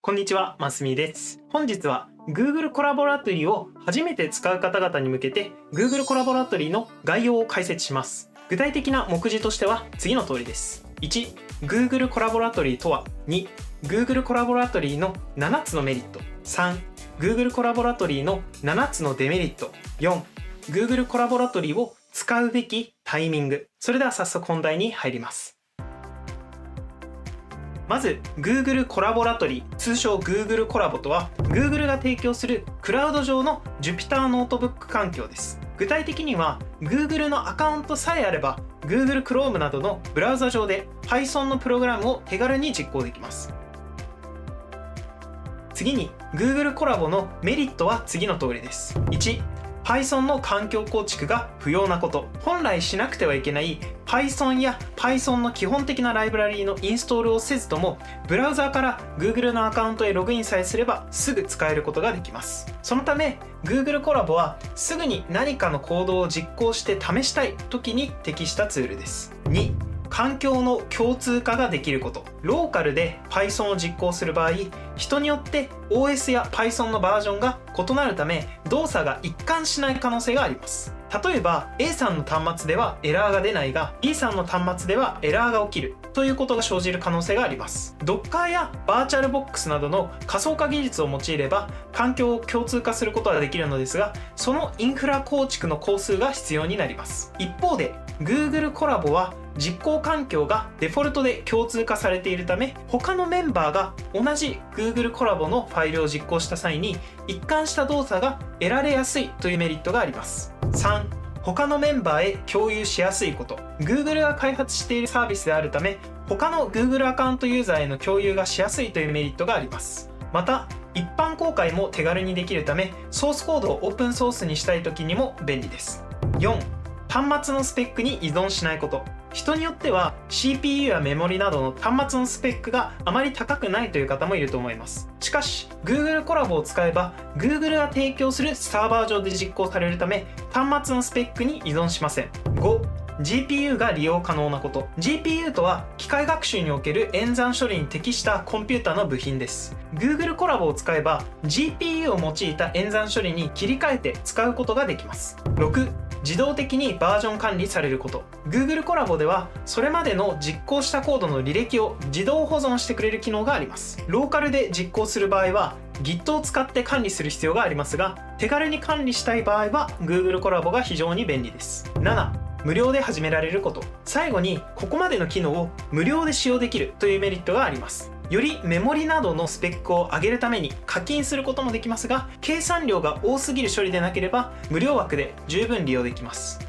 こんにちは、ますみです。本日は Google コラボラトリを初めて使う方々に向けて Google コラボラトリの概要を解説します。具体的な目次としては次の通りです。1、Google コラボラトリとは。2、Google コラボラトリの7つのメリット。3、Google コラボラトリの7つのデメリット。4、Google コラボラトリを使うべきタイミング。それでは早速本題に入ります。まず Google コラボラトリ、通称 Google コラボとは Google が提供するクラウド上の Jupyter ノートブック環境です。具体的には Google のアカウントさえあれば Google Chrome などのブラウザ上で Python のプログラムを手軽に実行できます。次に Google コラボのメリットは次の通りです。1、Python の環境構築が不要なこと。本来しなくてはいけない Python や Python の基本的なライブラリーのインストールをせずとも、ブラウザーから Google のアカウントへログインさえすればすぐ使えることができます。そのため Google コラボはすぐに何かのコードを実行して試したい時に適したツールです。2、環境の共通化ができること。ローカルで Python を実行する場合、人によって OS や Python のバージョンが異なるため、動作が一貫しない可能性があります。例えば A さんの端末ではエラーが出ないが B さんの端末ではエラーが起きるということが生じる可能性があります。Docker やバーチャルボックスなどの仮想化技術を用いれば環境を共通化することができるのですが、そのインフラ構築の工数が必要になります。一方で Google コラボは実行環境がデフォルトで共通化されているため、他のメンバーが同じ Google コラボのファイルを実行した際に一貫した動作が得られやすいというメリットがあります。3、他のメンバーへ共有しやすいこと。 Google が開発しているサービスであるため、他の Google アカウントユーザーへの共有がしやすいというメリットがあります。また一般公開も手軽にできるため、ソースコードをオープンソースにしたい時にも便利です。4、端末のスペックに依存しないこと。人によっては CPU やメモリなどの端末のスペックがあまり高くないという方もいると思います。しかし Google コラボを使えば Google が提供するサーバー上で実行されるため、端末のスペックに依存しません。5、GPU が利用可能なこと。 GPU とは機械学習における演算処理に適したコンピュータの部品です。 Google コラボを使えば GPU を用いた演算処理に切り替えて使うことができます。6、自動的にバージョン管理されること。 Google コラボではそれまでの実行したコードの履歴を自動保存してくれる機能があります。ローカルで実行する場合は Git を使って管理する必要がありますが、手軽に管理したい場合は Google コラボが非常に便利です。7、無料で始められること。最後にここまでの機能を無料で使用できるというメリットがあります。よりメモリなどのスペックを上げるために課金することもできますが、計算量が多すぎる処理でなければ無料枠で十分利用できます。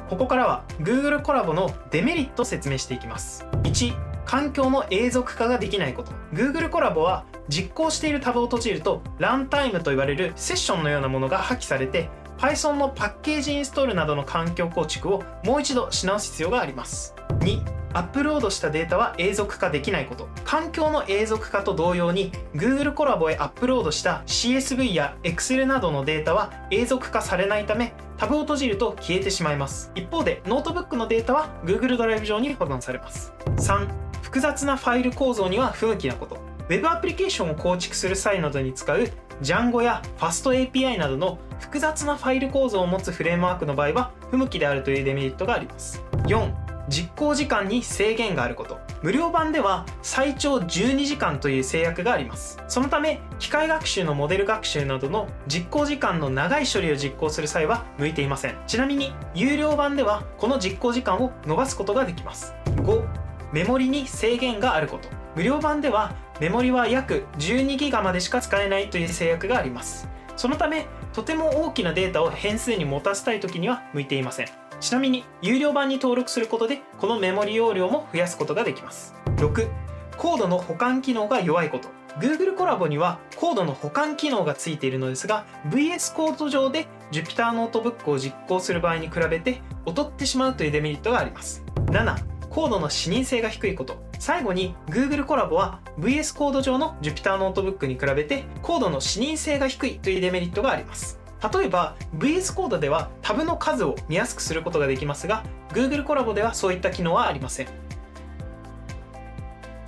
ここからは Google コラボのデメリットを説明していきます。1、環境の永続化ができないこと。 Google コラボは実行しているタブを閉じるとランタイムと言われるセッションのようなものが破棄されて、 Python のパッケージインストールなどの環境構築をもう一度し直す必要があります。2、アップロードしたデータは永続化できないこと。環境の永続化と同様に Google コラボへアップロードした CSV や Excel などのデータは永続化されないため、タブを閉じると消えてしまいます。一方でノートブックのデータは Google ドライブ上に保存されます。3、複雑なファイル構造には不向きなこと。 Web アプリケーションを構築する際などに使う Django や FastAPI などの複雑なファイル構造を持つフレームワークの場合は不向きであるというデメリットがあります。4、実行時間に制限があること。無料版では最長12時間という制約があります。そのため機械学習のモデル学習などの実行時間の長い処理を実行する際は向いていません。ちなみに有料版ではこの実行時間を伸ばすことができます。5、メモリに制限があること。無料版ではメモリは約12ギガまでしか使えないという制約があります。そのためとても大きなデータを変数に持たせたい時には向いていません。ちなみに有料版に登録することでこのメモリ容量も増やすことができます。6、コードの保管機能が弱いこと。 Google コラボにはコードの保管機能がついているのですが、 VS コード上で Jupyter ノートブックを実行する場合に比べて劣ってしまうというデメリットがあります。7、コードの視認性が低いこと。最後に Google コラボは VS コード上の Jupyter ノートブックに比べてコードの視認性が低いというデメリットがあります。例えば VS コードではタブの数を見やすくすることができますが、 Google コラボではそういった機能はありません。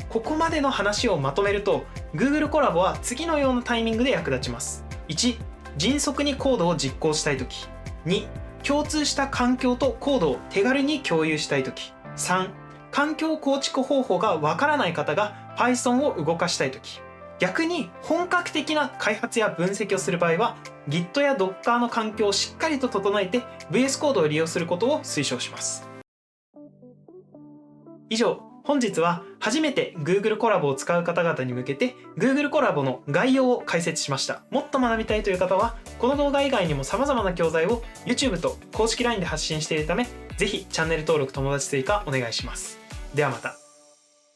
ここまでの話をまとめると Google コラボは次のようなタイミングで役立ちます。1、迅速にコードを実行したいとき。2、共通した環境とコードを手軽に共有したいとき。3、環境構築方法がわからない方が Python を動かしたいとき。逆に本格的な開発や分析をする場合は Git や Docker の環境をしっかりと整えて VS コードを利用することを推奨します。以上、本日は初めて Google コラボを使う方々に向けて Google コラボの概要を解説しました。もっと学びたいという方はこの動画以外にも様々な教材を YouTube と公式 LINE で発信しているため、ぜひチャンネル登録、友達追加お願いします。ではまた。